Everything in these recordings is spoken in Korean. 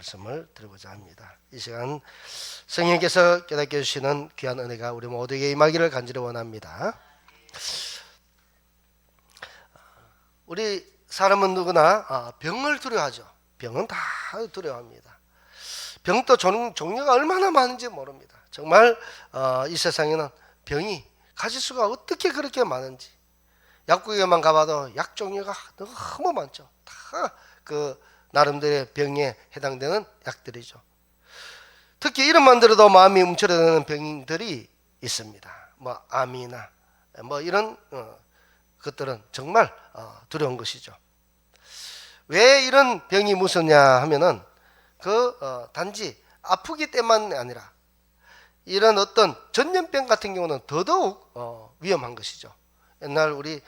말씀을 드리고자 합니다. 이 시간 성령께서 깨닫게 해주시는 귀한 은혜가 우리 모두에게 임하기를 간절히 원합니다. 우리 사람은 누구나 병을 두려워하죠. 병은 다 두려워합니다. 병도 종류가 얼마나 많은지 모릅니다. 정말 이 세상에는 병이 가지수가 어떻게 그렇게 많은지, 약국에만 가봐도 약 종류가 너무 많죠. 다 그 나름대로의 병에 해당되는 약들이죠. 특히 이름만 들어도 마음이 움츠러드는 병들이 있습니다. 뭐 암이나 뭐 이런 것들은 정말 두려운 것이죠. 왜 이런 병이 무섭냐 하면은 단지 아프기 때문이 아니라 이런 어떤 전염병 같은 경우는 더더욱 위험한 것이죠. 옛날 우리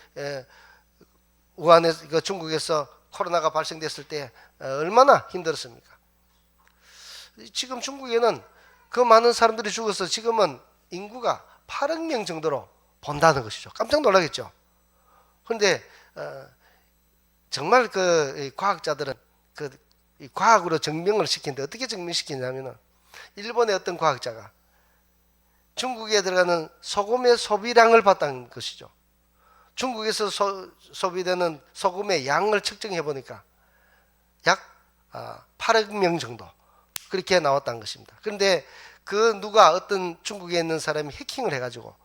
우한에서 중국에서 코로나가 발생됐을 때 얼마나 힘들었습니까? 지금 중국에는 그 많은 사람들이 죽어서 지금은 인구가 8억 명 정도로 본다는 것이죠. 깜짝 놀라겠죠. 그런데 정말 그 과학자들은 이 과학으로 증명을 시키는데 어떻게 증명시키냐면은 일본의 어떤 과학자가 중국에 들어가는 소금의 소비량을 봤다는 것이죠. 중국에서 소비되는 소금의 양을 측정해 보니까 약 8억 명 정도 그렇게 나왔다는 것입니다. 그런데 누가 어떤 중국에 있는 사람이 해킹을 해가지고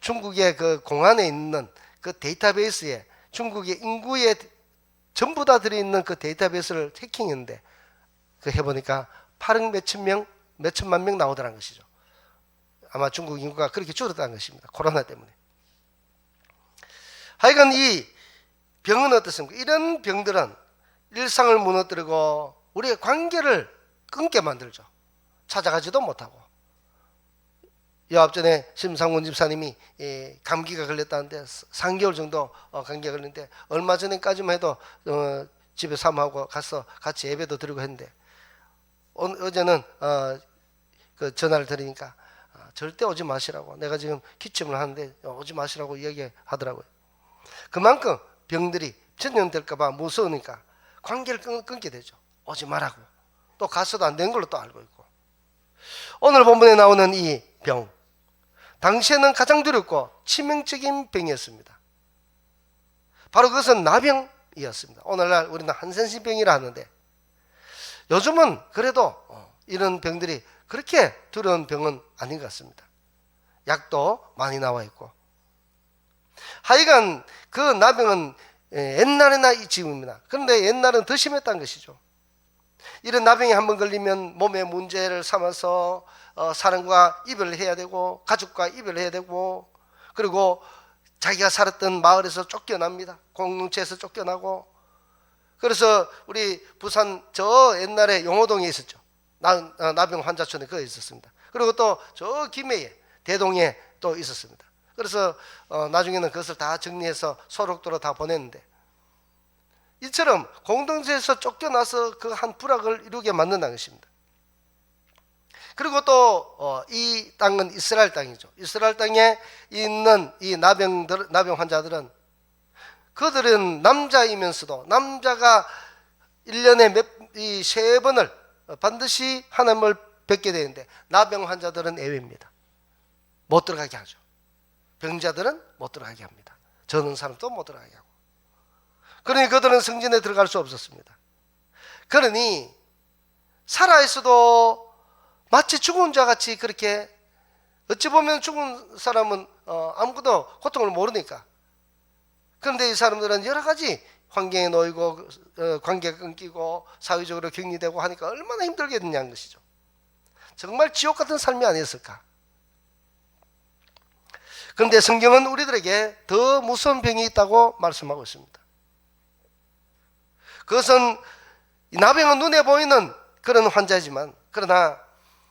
중국의 그 공안에 있는 그 데이터베이스에 중국의 인구에 전부 다 들어있는 그 데이터베이스를 해킹했는데 해보니까 8억 몇천만 명 나오더라는 것이죠. 아마 중국 인구가 그렇게 줄었다는 것입니다. 코로나 때문에. 하여간 이 병은 어떻습니까? 이런 병들은 일상을 무너뜨리고 우리의 관계를 끊게 만들죠. 찾아가지도 못하고. 앞전에 심상훈 집사님이 감기가 걸렸다는데 3개월 정도 감기가 걸렸는데 얼마 전에까지만 해도 집에 사모하고 가서 같이 예배도 드리고 했는데 어제는 그 전화를 드리니까 절대 오지 마시라고, 내가 지금 기침을 하는데 오지 마시라고 이야기하더라고요. 그만큼 병들이 전염될까봐 무서우니까 관계를 끊게 되죠. 오지 말라고. 또 가서도 안 되는 걸로 또 알고 있고. 오늘 본문에 나오는 이 병, 당시에는 가장 두렵고 치명적인 병이었습니다. 바로 그것은 나병이었습니다. 오늘날 우리는 한센신병이라 하는데 요즘은 그래도 이런 병들이 그렇게 두려운 병은 아닌 것 같습니다. 약도 많이 나와 있고. 하여간 그 나병은 옛날에나 지금입니다. 그런데 옛날은 더 심했다는 것이죠. 이런 나병이 한번 걸리면 몸에 문제를 삼아서 사람과 이별을 해야 되고 가족과 이별을 해야 되고, 그리고 자기가 살았던 마을에서 쫓겨납니다. 공동체에서 쫓겨나고. 그래서 우리 부산 저 옛날에 용호동에 있었죠. 나병 환자촌에 그거 있었습니다. 그리고 또 저 김해에 대동에 또 있었습니다. 그래서 나중에는 그것을 다 정리해서 소록도로 다 보냈는데, 이처럼 공동체에서 쫓겨나서 그 한 부락을 이루게 만든다는 것입니다. 그리고 또 이 땅은 이스라엘 땅이죠. 이스라엘 땅에 있는 이 나병 환자들은 그들은 남자이면서도 남자가 1년에 세 번을 반드시 하나님을 뵙게 되는데 나병 환자들은 예외입니다. 못 들어가게 하죠. 병자들은 못 들어가게 합니다. 저는 사람도 못 들어가게 하고. 그러니 그들은 성전에 들어갈 수 없었습니다. 그러니 살아있어도 마치 죽은 자 같이 그렇게, 어찌 보면 죽은 사람은 아무것도 고통을 모르니까. 그런데 이 사람들은 여러 가지 환경에 놓이고 관계가 끊기고 사회적으로 격리되고 하니까 얼마나 힘들겠느냐는 것이죠. 정말 지옥 같은 삶이 아니었을까. 그런데 성경은 우리들에게 더 무서운 병이 있다고 말씀하고 있습니다. 그것은 나병은 눈에 보이는 그런 환자이지만 그러나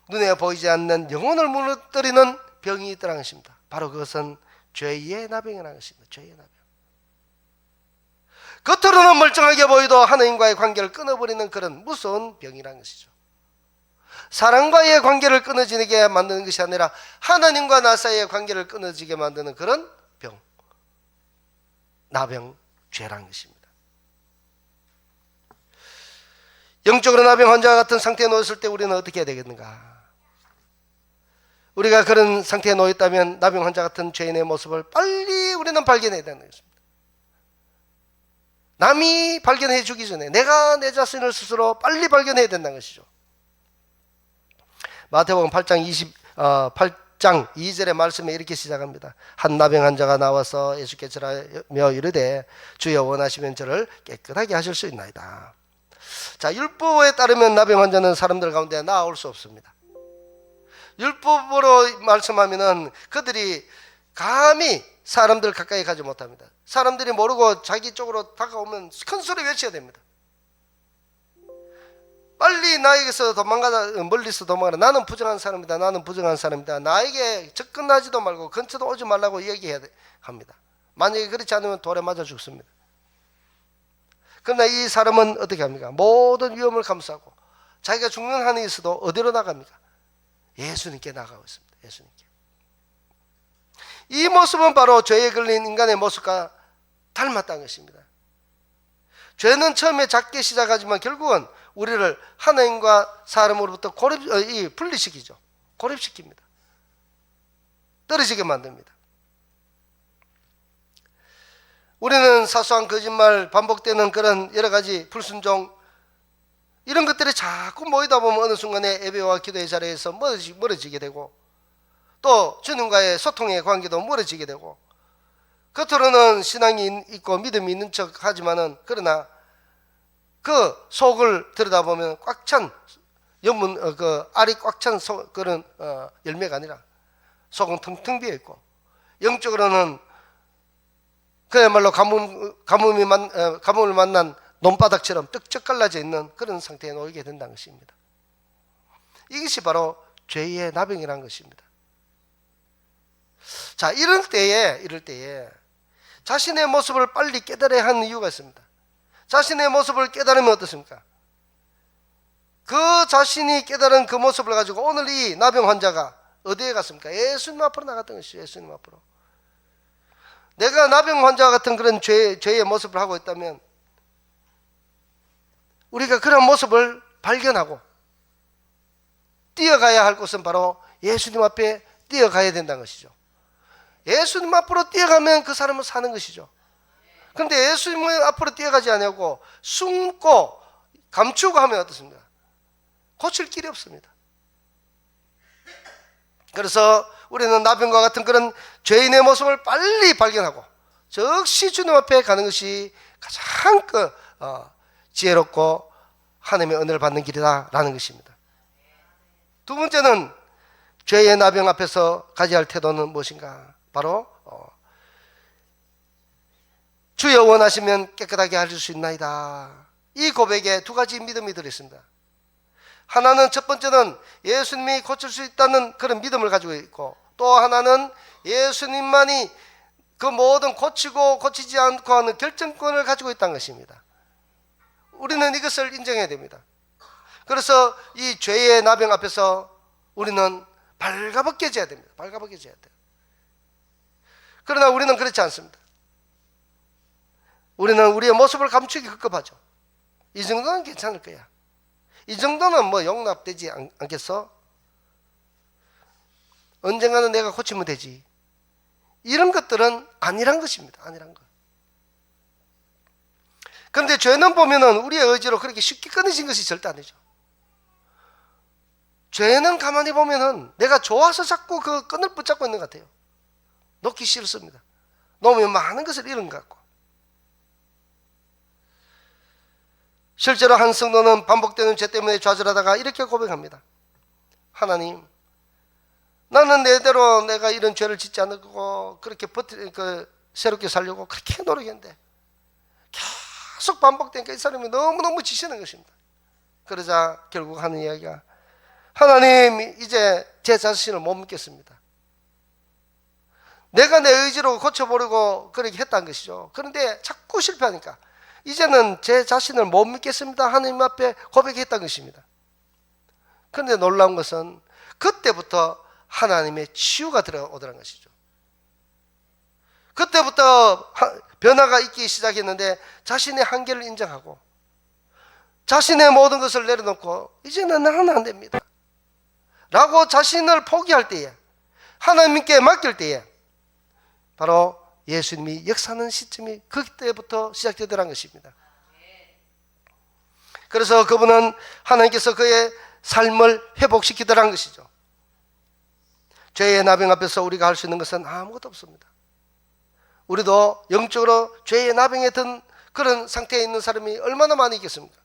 눈에 보이지 않는 영혼을 무너뜨리는 병이 있다는 것입니다. 바로 그것은 죄의 나병이라는 것입니다. 죄의 나병. 겉으로는 멀쩡하게 보여도 하나님과의 관계를 끊어버리는 그런 무서운 병이라는 것이죠. 사랑과의 관계를 끊어지게 만드는 것이 아니라 하나님과 나 사이의 관계를 끊어지게 만드는 그런 병, 나병, 죄라는 것입니다. 영적으로 나병 환자와 같은 상태에 놓였을 때 우리는 어떻게 해야 되겠는가? 우리가 그런 상태에 놓였다면 나병 환자 같은 죄인의 모습을 빨리 우리는 발견해야 되는 것입니다. 남이 발견해 주기 전에 내가 내 자신을 스스로 빨리 발견해야 된다는 것이죠. 마태복음 8장 2절의 말씀에 이렇게 시작합니다. 한 나병 환자가 나와서 예수께 절하며 이르되 주여 원하시면 저를 깨끗하게 하실 수 있나이다. 자, 율법에 따르면 나병 환자는 사람들 가운데 나올 수 없습니다. 율법으로 말씀하면은 그들이 감히 사람들 가까이 가지 못합니다. 사람들이 모르고 자기 쪽으로 다가오면 큰 소리 외쳐야 됩니다. 빨리 나에게서 도망가라, 멀리서 도망가라. 나는 부정한 사람이다. 나는 부정한 사람이다. 나에게 접근하지도 말고 근처도 오지 말라고 얘기해야 합니다. 만약에 그렇지 않으면 돌에 맞아 죽습니다. 그러나 이 사람은 어떻게 합니까? 모든 위험을 감수하고 자기가 죽는 한이 있어도 어디로 나갑니까? 예수님께 나가고 있습니다. 예수님께. 이 모습은 바로 죄에 걸린 인간의 모습과 닮았다는 것입니다. 죄는 처음에 작게 시작하지만 결국은 우리를 하나님과 사람으로부터 분리시키죠. 고립시킵니다. 떨어지게 만듭니다. 우리는 사소한 거짓말, 반복되는 그런 여러 가지 불순종, 이런 것들이 자꾸 모이다 보면 어느 순간에 예배와 기도의 자리에서 멀어지게 되고, 또 주님과의 소통의 관계도 멀어지게 되고, 겉으로는 신앙이 있고 믿음이 있는 척 하지만은, 그러나 그 속을 들여다보면 꽉 찬 연문, 알이 꽉 찬 그런 열매가 아니라 속은 텅텅 비어 있고, 영적으로는 그야말로 가뭄을 만난 논바닥처럼 떡적 갈라져 있는 그런 상태에 놓이게 된다는 것입니다. 이것이 바로 죄의 나병이라는 것입니다. 자, 이럴 때에 자신의 모습을 빨리 깨달아야 하는 이유가 있습니다. 자신의 모습을 깨달으면 어떻습니까? 그 자신이 깨달은 그 모습을 가지고 오늘 이 나병 환자가 어디에 갔습니까? 예수님 앞으로 나갔던 것이죠. 예수님 앞으로. 내가 나병 환자와 같은 그런 죄의 모습을 하고 있다면 우리가 그런 모습을 발견하고 뛰어가야 할 곳은 바로 예수님 앞에 뛰어가야 된다는 것이죠. 예수님 앞으로 뛰어가면 그 사람은 사는 것이죠. 그런데 예수님 앞으로 뛰어가지 않고 숨고 감추고 하면 어떻습니까? 고칠 길이 없습니다. 그래서 우리는 나병과 같은 그런 죄인의 모습을 빨리 발견하고 즉시 주님 앞에 가는 것이 가장 지혜롭고 하나님의 은혜를 받는 길이다라는 것입니다. 두 번째는 죄의 나병 앞에서 가져야 할 태도는 무엇인가? 바로 주여 원하시면 깨끗하게 하실 수 있나이다. 이 고백에 두 가지 믿음이 들어있습니다. 하나는, 첫 번째는 예수님이 고칠 수 있다는 그런 믿음을 가지고 있고, 또 하나는 예수님만이 그 모든 고치고 고치지 않고 하는 결정권을 가지고 있다는 것입니다. 우리는 이것을 인정해야 됩니다. 그래서 이 죄의 나병 앞에서 우리는 발가벗겨져야 됩니다. 발가벗겨져야 돼요. 그러나 우리는 그렇지 않습니다. 우리는 우리의 모습을 감추기 급급하죠. 이 정도는 괜찮을 거야. 이 정도는 뭐 용납되지 않겠어? 언젠가는 내가 고치면 되지. 이런 것들은 아니란 것입니다. 아니란 것. 그런데 죄는 보면은 우리의 의지로 그렇게 쉽게 끊어진 것이 절대 아니죠. 죄는 가만히 보면은 내가 좋아서 자꾸 그 끈을 붙잡고 있는 것 같아요. 놓기 싫습니다. 놓으면 많은 것을 잃은 것 같고. 실제로 한 성도는 반복되는 죄 때문에 좌절하다가 이렇게 고백합니다. 하나님, 나는 내대로 내가 이런 죄를 짓지 않고 그렇게 새롭게 살려고 그렇게 노력했는데 계속 반복되니까 이 사람이 너무너무 지치는 것입니다. 그러자 결국 하는 이야기가, 하나님, 이제 제 자신을 못 믿겠습니다. 내가 내 의지로 고쳐보려고 그렇게 했다는 것이죠. 그런데 자꾸 실패하니까 이제는 제 자신을 못 믿겠습니다. 하나님 앞에 고백했다는 것입니다. 그런데 놀라운 것은 그때부터 하나님의 치유가 들어오더라는 것이죠. 그때부터 변화가 있기 시작했는데 자신의 한계를 인정하고 자신의 모든 것을 내려놓고 이제는 나는 안 됩니다 라고 자신을 포기할 때에, 하나님께 맡길 때에 바로 예수님이 역사하는 시점이 그때부터 시작되더란 것입니다. 그래서 그분은 하나님께서 그의 삶을 회복시키더란 것이죠. 죄의 나병 앞에서 우리가 할 수 있는 것은 아무것도 없습니다. 우리도 영적으로 죄의 나병에 든 그런 상태에 있는 사람이 얼마나 많이 있겠습니까?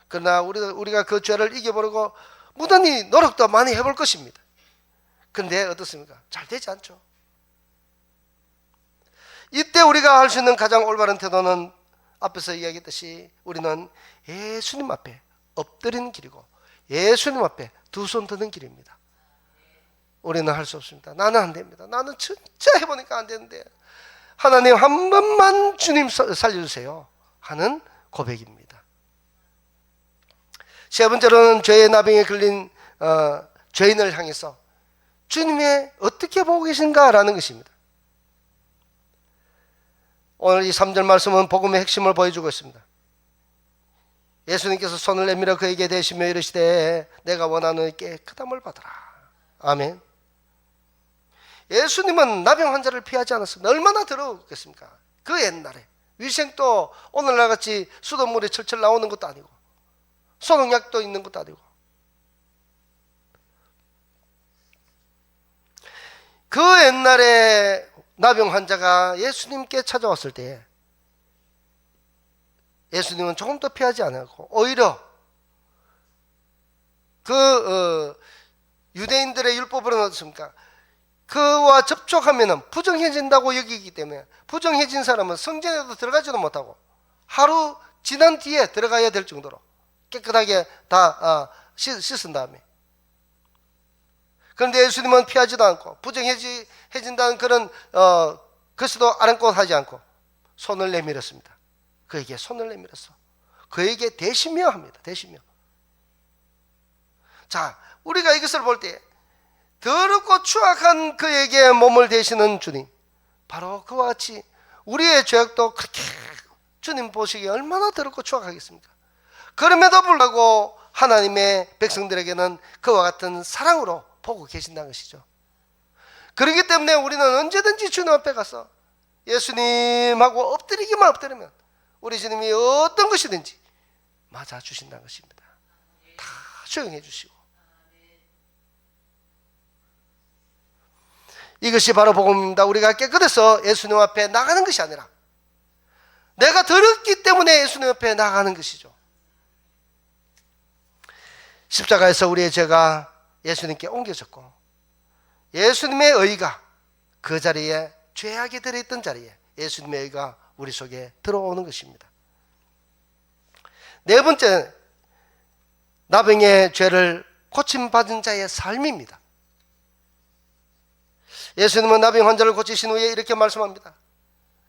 그러나 우리가 그 죄를 이겨보려고 무던히 노력도 많이 해볼 것입니다. 그런데 어떻습니까? 잘 되지 않죠. 이때 우리가 할 수 있는 가장 올바른 태도는 앞에서 이야기했듯이 우리는 예수님 앞에 엎드리는 길이고 예수님 앞에 두 손 드는 길입니다. 우리는 할 수 없습니다. 나는 안 됩니다. 나는 진짜 해보니까 안 되는데 하나님 한 번만 주님 살려주세요 하는 고백입니다. 세 번째로는 죄의 나병에 걸린 죄인을 향해서 주님이 어떻게 보고 계신가 라는 것입니다. 오늘 이 3절 말씀은 복음의 핵심을 보여주고 있습니다. 예수님께서 손을 내밀어 그에게 대시며 이르시되 내가 원하는 깨끗함을 받으라. 아멘. 예수님은 나병 환자를 피하지 않았습니다. 얼마나 더러웠겠습니까? 그 옛날에 위생도 오늘날 같이 수돗물이 철철 나오는 것도 아니고 소독약도 있는 것도 아니고, 그 옛날에 나병 환자가 예수님께 찾아왔을 때 예수님은 조금 더 피하지 않았고 오히려 유대인들의 율법으로는 어떻습니까? 그와 접촉하면 부정해진다고 여기기 때문에 부정해진 사람은 성전에도 들어가지도 못하고 하루 지난 뒤에 들어가야 될 정도로 깨끗하게 다 씻은 다음에. 그런데 예수님은 피하지도 않고 부정해진다는 그런 것도 아랑곳하지 않고 손을 내밀었습니다. 그에게 손을 내밀었어. 그에게 대시며 합니다. 대시며. 자, 우리가 이것을 볼 때 더럽고 추악한 그에게 몸을 대시는 주님, 바로 그와 같이 우리의 죄악도 그렇게 주님 보시기에 얼마나 더럽고 추악하겠습니까? 그럼에도 불구하고 하나님의 백성들에게는 그와 같은 사랑으로 보고 계신다는 것이죠. 그렇기 때문에 우리는 언제든지 주님 앞에 가서 예수님하고 엎드리면 우리 주님이 어떤 것이든지 맞아주신다는 것입니다. 다 수용해 주시고. 이것이 바로 복음입니다. 우리가 깨끗해서 예수님 앞에 나가는 것이 아니라 내가 더럽기 때문에 예수님 앞에 나가는 것이죠. 십자가에서 우리의 죄가 예수님께 옮겨졌고 예수님의 의가 그 자리에, 죄악이 들어있던 자리에 예수님의 의가 우리 속에 들어오는 것입니다. 네 번째, 나병의 죄를 고침받은 자의 삶입니다. 예수님은 나병 환자를 고치신 후에 이렇게 말씀합니다.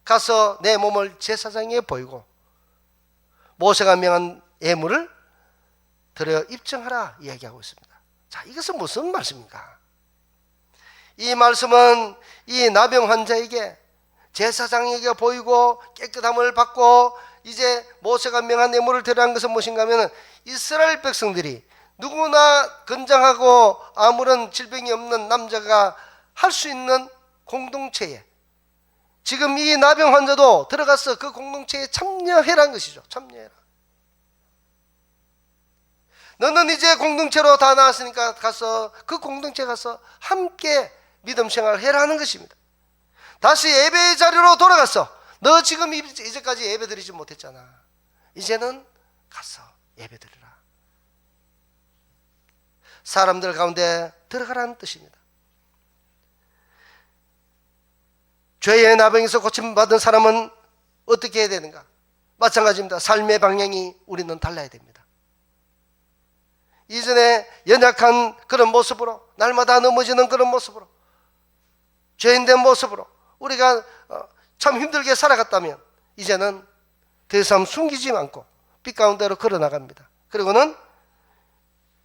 가서 내 몸을 제사장에 보이고 모세가 명한 예물을 드려 입증하라 이야기하고 있습니다. 자, 이것은 무슨 말씀입니까? 이 말씀은 이 나병 환자에게 제사장에게 보이고 깨끗함을 받고 이제 모세가 명한 예물을 드리라는 것은 무엇인가 하면 이스라엘 백성들이 누구나 건장하고 아무런 질병이 없는 남자가 할 수 있는 공동체에 지금 이 나병 환자도 들어가서 그 공동체에 참여해라는 것이죠. 참여해라. 너는 이제 공동체로 다 나왔으니까 가서 그 공동체에 가서 함께 믿음 생활을 해라는 것입니다. 다시 예배의 자리로 돌아가서 너 지금 이제까지 예배 드리지 못했잖아. 이제는 가서 예배 드리라. 사람들 가운데 들어가라는 뜻입니다. 죄의 나병에서 고침받은 사람은 어떻게 해야 되는가? 마찬가지입니다. 삶의 방향이 우리는 달라야 됩니다. 이전에 연약한 그런 모습으로, 날마다 넘어지는 그런 모습으로, 죄인된 모습으로 우리가 참 힘들게 살아갔다면 이제는 더 이상 숨기지 않고 빛 가운데로 걸어나갑니다. 그리고는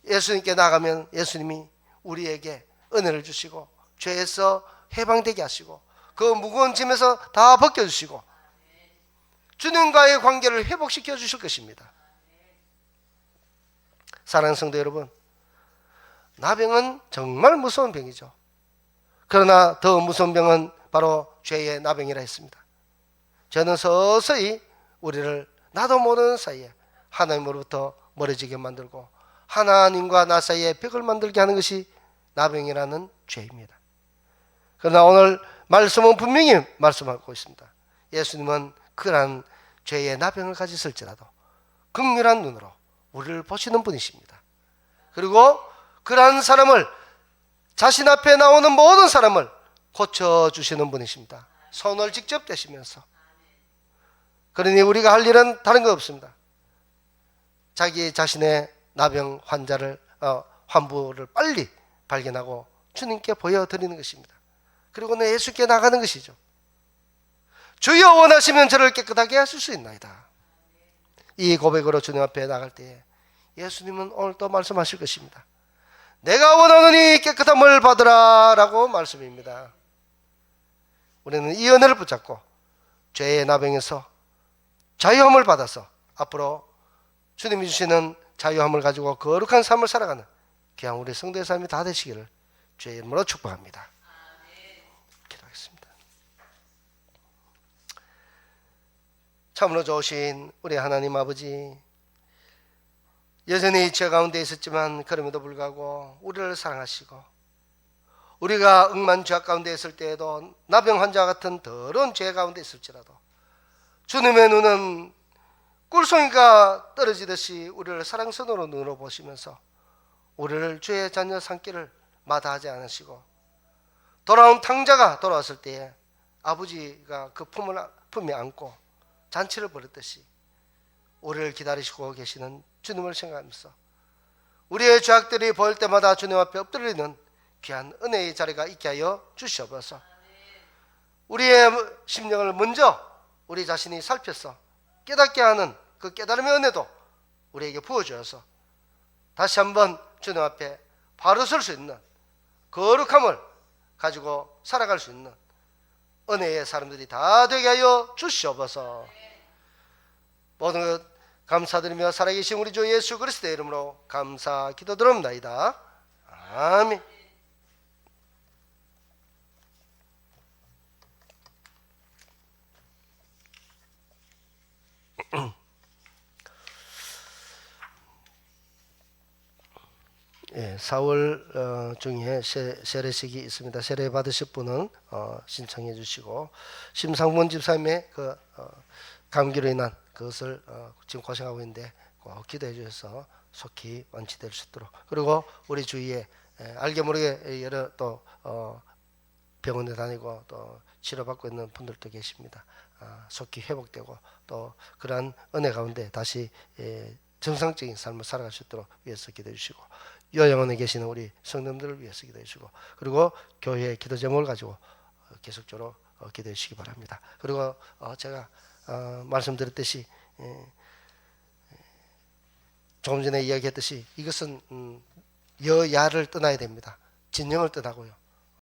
예수님께 나가면 예수님이 우리에게 은혜를 주시고 죄에서 해방되게 하시고 그 무거운 짐에서 다 벗겨주시고 주님과의 관계를 회복시켜 주실 것입니다. 사랑하는 성도 여러분, 나병은 정말 무서운 병이죠. 그러나 더 무서운 병은 바로 죄의 나병이라 했습니다. 죄는 서서히 우리를 나도 모르는 사이에 하나님으로부터 멀어지게 만들고 하나님과 나 사이에 벽을 만들게 하는 것이 나병이라는 죄입니다. 그러나 오늘 말씀은 분명히 말씀하고 있습니다. 예수님은 그러한 죄의 나병을 가지실지라도 긍휼한 눈으로 우리를 보시는 분이십니다. 그리고 그러한 사람을, 자신 앞에 나오는 모든 사람을 고쳐주시는 분이십니다. 손을 직접 대시면서. 그러니 우리가 할 일은 다른 거 없습니다. 자기 자신의 나병 환자를 환부를 빨리 발견하고 주님께 보여드리는 것입니다. 그리고는 예수께 나가는 것이죠. 주여 원하시면 저를 깨끗하게 하실 수 있나이다. 이 고백으로 주님 앞에 나갈 때에 예수님은 오늘 또 말씀하실 것입니다. 내가 원하노니 깨끗함을 받으라 라고 말씀입니다. 우리는 이 은혜를 붙잡고 죄의 나병에서 자유함을 받아서 앞으로 주님이 주시는 자유함을 가지고 거룩한 삶을 살아가는 귀한 우리 성도의 삶이 다 되시기를 주의 이름으로 축복합니다. 기도하겠습니다. 참으로 좋으신 우리 하나님 아버지, 여전히 죄 가운데 있었지만 그럼에도 불구하고 우리를 사랑하시고 우리가 억만 죄악 가운데 있을 때에도 나병 환자 같은 더러운 죄 가운데 있을지라도 주님의 눈은 꿀송이가 떨어지듯이 우리를 사랑선으로 눈으로 보시면서 우리를 주의 자녀 삼기를 마다하지 않으시고 돌아온 탕자가 돌아왔을 때에 아버지가 그 품에 안고 잔치를 벌였듯이 우리를 기다리시고 계시는 주님을 생각하면서 우리의 죄악들이 보일 때마다 주님 앞에 엎드리는 귀한 은혜의 자리가 있게 하여 주시옵소서. 우리의 심령을 먼저 우리 자신이 살펴서 깨닫게 하는 그 깨달음의 은혜도 우리에게 부어주어서 다시 한번 주님 앞에 바로 설 수 있는 거룩함을 가지고 살아갈 수 있는 은혜의 사람들이 다 되게 하여 주시옵소서. 모든 것 감사드리며 살아계신 우리 주 예수 그리스도의 이름으로 감사 기도드립니다. 아멘. 예, 4월 중에 세례식이 있습니다. 세례 받으실 분은 신청해 주시고 심상문 집사님의 그 감기로 인한 그것을 지금 고생하고 있는데 꼭 기도해 주셔서 속히 완치될 수 있도록, 그리고 우리 주위에 알게 모르게 여러 또 병원에 다니고 또 치료받고 있는 분들도 계십니다. 속히 회복되고 또 그러한 은혜 가운데 다시 정상적인 삶을 살아갈 수 있도록 위해서 기도해 주시고, 요양원에 계시는 우리 성도들을 위해서 기도해 주시고, 그리고 교회의 기도 제목을 가지고 계속적으로 기도해 주시기 바랍니다. 그리고 제가 말씀드렸듯이 조금 전에 이야기했듯이 이것은 여야를 떠나야 됩니다. 진영을 떠나고요.